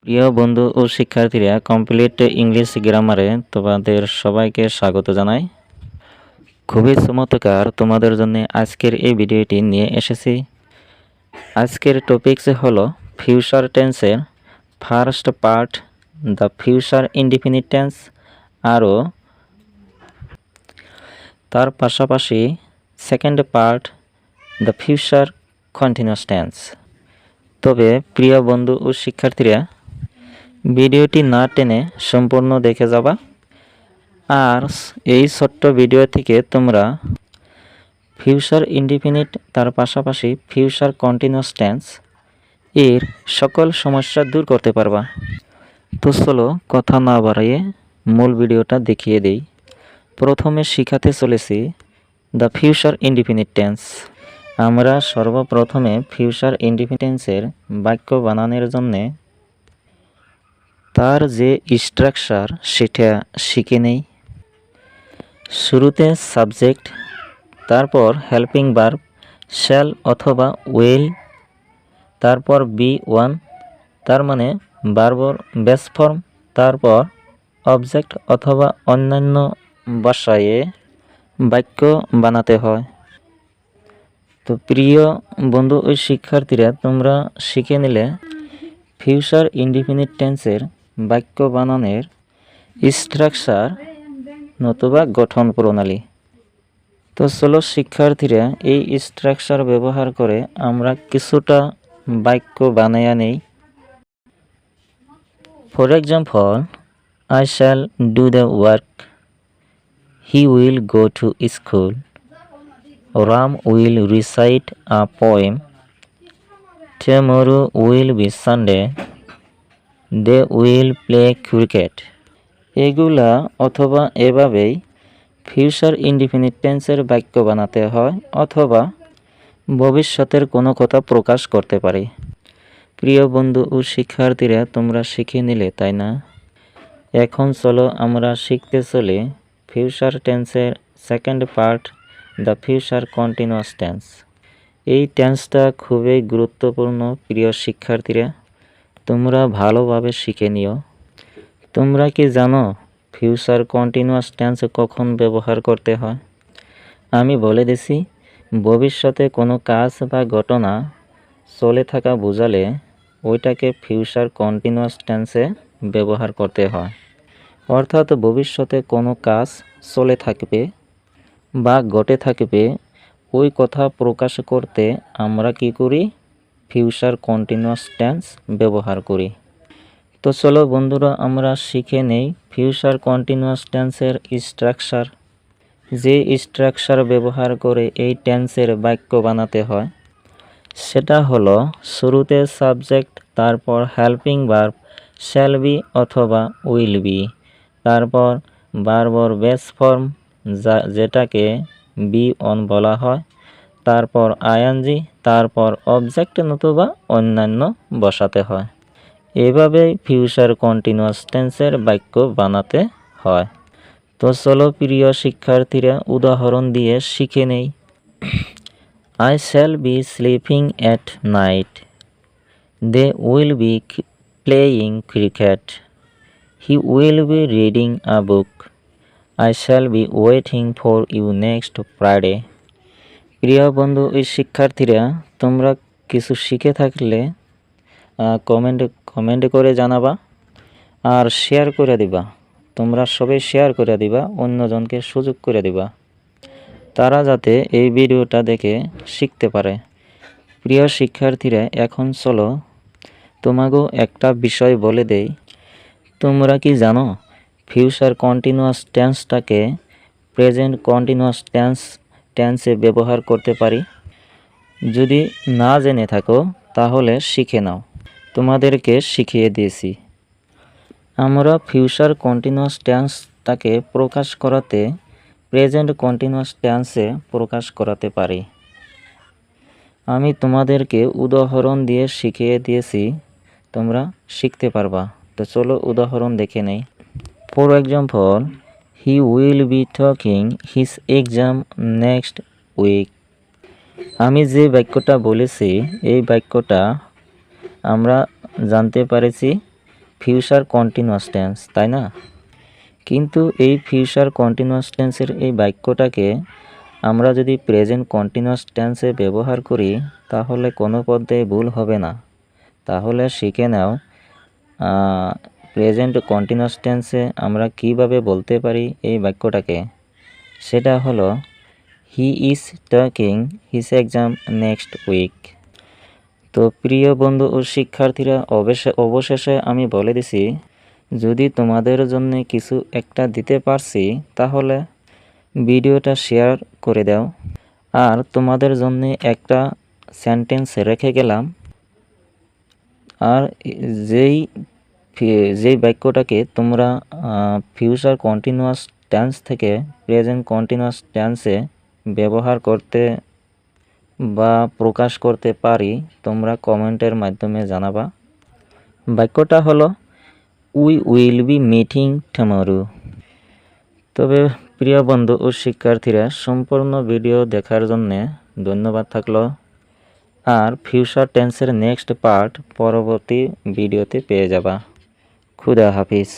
প্রিয় বন্ধু ও শিক্ষার্থীরা, কমপ্লিট ইংলিশ গ্রামারে তোমাদের সবাইকে স্বাগত জানাই। খুবই চমৎকার তোমাদের জন্য আজকের এই ভিডিওটি নিয়ে এসেছি। আজকের টপিকস হলো ফিউচার টেন্সের first part, the future indefinite tense, আরও তার পাশাপাশি second part, the future continuous tense. তবে প্রিয় বন্ধু ও শিক্ষার্থীরা, ভিডিওটি না টেনে সম্পূর্ণ দেখে যাবা। আর এই ছোট্ট ভিডিও থেকে তোমরা ফিউচার ইনডিফিনিট, তার পাশাপাশি ফিউচার কন্টিনিউয়াস টেন্স এর সকল সমস্যা দূর করতে পারবা। তো চলো কথা না বাড়িয়ে মূল ভিডিওটা দেখিয়ে দেই। প্রথমে শিখাতে চলেছি দ্য ফিউচার ইনডিফিনিট টেন্স। আমরা সর্বপ্রথমে ফিউচার ইনডিফিনিট টেন্সের বাক্য বানানোর জন্যে তার যে স্ট্রাকচার সেটা শিখে নেই। শুরুতে সাবজেক্ট, তারপর হেল্পিং ভার্ব শ্যাল অথবা উইল, তারপর বি ওয়ান তার মানে ভার্বর বেস ফর্ম, তারপর অবজেক্ট অথবা অন্যান্য ভাষায় বাক্য বানাতে হয়। তো প্রিয় বন্ধু ও শিক্ষার্থীরা, তোমরা শিখে নিলে ফিউচার ইনডিফিনিট টেন্সের বাক্য বানানোর স্ট্রাকচার নতুবা গঠন প্রণালী। তো চলো শিক্ষার্থীরা, এই স্ট্রাকচার ব্যবহার করে আমরা কিছুটা বাক্য বানাইয়া নেই। For example, I shall do the work. He will go to school. Ram will recite a poem. Tomorrow will be Sunday. They will play cricket. এগুলা অথবা এভাবেই ফিউচার ইনডিফিনিট টেন্সের বাক্য বানাতে হয় অথবা ভবিষ্যতের কোনো কথা প্রকাশ করতে পারি। প্রিয় বন্ধু ও শিক্ষার্থীরা, তোমরা শিখে নিলে, তাই না? এখন চলো আমরা শিখতে চলি ফিউচার টেন্সের second part, the future continuous tense. এই টেন্সটা খুবই গুরুত্বপূর্ণ। প্রিয় শিক্ষার্থীরা, তোমরা ভালোভাবে শিখে নিও। তোমরা কি জানো ফিউচার কন্টিনিউয়াস টেন্স কখন ব্যবহার করতে হয়? আমি বলে দিছি, ভবিষ্যতে কোনো কাজ বা ঘটনা চলে থাকা বোঝালে ওইটাকে ফিউচার কন্টিনিউয়াস টেন্সে ব্যবহার করতে হয়। অর্থাৎ ভবিষ্যতে কোনো কাজ চলে থাকবে বা ঘটে থাকবে, ওই কথা প্রকাশ করতে আমরা কি করি? ফিউচার কন্টিনিউয়াস টেন্স ব্যবহার করি। তো চলো বন্ধুরা, আমরা শিখে নেই ফিউচার কন্টিনিউয়াস টেন্সের স্ট্রাকচার। যে স্ট্রাকচার ব্যবহার করে এই টেন্সের বাক্য বানাতে হয় সেটা হলো শুরুতে সাবজেক্ট, তারপর হেল্পিং ভার্ব শ্যাল বি অথবা উইল বি, তারপর ভার্বর বেস ফর্ম যেটাকে বি অন বলা হয়, তারপর আইএনজি, তারপর অবজেক্ট নতুবা অন্যান্য বসাতে হয়। এভাবেই ফিউচার কন্টিনিউয়াস টেন্সের বাক্য বানাতে হয়। তো চলো প্রিয় শিক্ষার্থীরা, উদাহরণ দিয়ে শিখে নেই। I shall be sleeping at night. They will be playing cricket. He will be reading a book. I shall be waiting for you next Friday. প্রিয় বন্ধু ও শিক্ষার্থীরা, তোমরা কিছু শিখে থাকলে কমেন্ট করে জানাবা আর শেয়ার করে দিবা। তোমরা সবাই শেয়ার করে দিবা, অন্যজনকে সুযোগ করে দিবা, তারা যাতে এই ভিডিওটা দেখে শিখতে পারে। প্রিয় শিক্ষার্থীরা, এখন চলো তোমাকেও একটা বিষয় বলে দেই। তোমরা কি জানো ফিউচার কন্টিনিউয়াস টেন্সটাকে প্রেজেন্ট কন্টিনিউয়াস টেন্সে ব্যবহার করতে পারি? যদি না জেনে থাকো তাহলে শিখে নাও, তোমাদেরকে শিখিয়ে দিয়েছি। আমরা ফিউচার কন্টিনিউয়াস টেন্সটাকে প্রকাশ করাতে প্রেজেন্ট কন্টিনিউয়াস টেন্সে প্রকাশ করাতে পারি। আমি তোমাদেরকে উদাহরণ দিয়ে শিখিয়ে দিয়েছি, তোমরা শিখতে পারবা। তো চলো উদাহরণ দেখে নেই। For example, he will be talking his exam next week. আমি যে বাক্যটা বলেছি এই বাক্যটা আমরা জানতে পারেছি ফিউচার কন্টিনিউয়াস টেন্স, তাই না? কিন্তু এই ফিউচার কন্টিনিউয়াস টেন্সের এই বাক্যটাকে আমরা যদি প্রেজেন্ট কন্টিনিউয়াস টেন্সে ব্যবহার করি তাহলে কোনো পদ্যে ভুল হবে না। তাহলে শিখে নাও প্রেজেন্ট কন্টিনিউয়াস টেন্সে আমরা কিভাবে বলতে পারি এই বাক্যটাকে। সেটা হলো he is taking his exam next week. তো প্রিয় বন্ধু ও শিক্ষার্থীরা, অবশেষে আমি বলে দিছি, যদি তোমাদের জন্য কিছু একটা দিতে পারছি তাহলে ভিডিওটা শেয়ার করে দাও। আর তোমাদের জন্য একটা সেন্টেন্স রেখে গেলাম। আর যেই বাক্যটাকে তোমরা ফিউচার কন্টিনিউয়াস টেন্স থেকে প্রেজেন্ট কন্টিনিউয়াস টেন্সে ব্যবহার করতে বা প্রকাশ করতে পারি তোমরা কমেন্টের মাধ্যমে জানাবা। বাক্যটা হলো we will be meeting tomorrow. তবে প্রিয় বন্ধু ও শিক্ষার্থীরা, সম্পূর্ণ ভিডিও দেখার জন্য ধন্যবাদ থাকলো। আর ফিউচার টেন্সের নেক্সট পার্ট পরবর্তী ভিডিওতে পেয়ে যাবা। খুদা হাফিজ।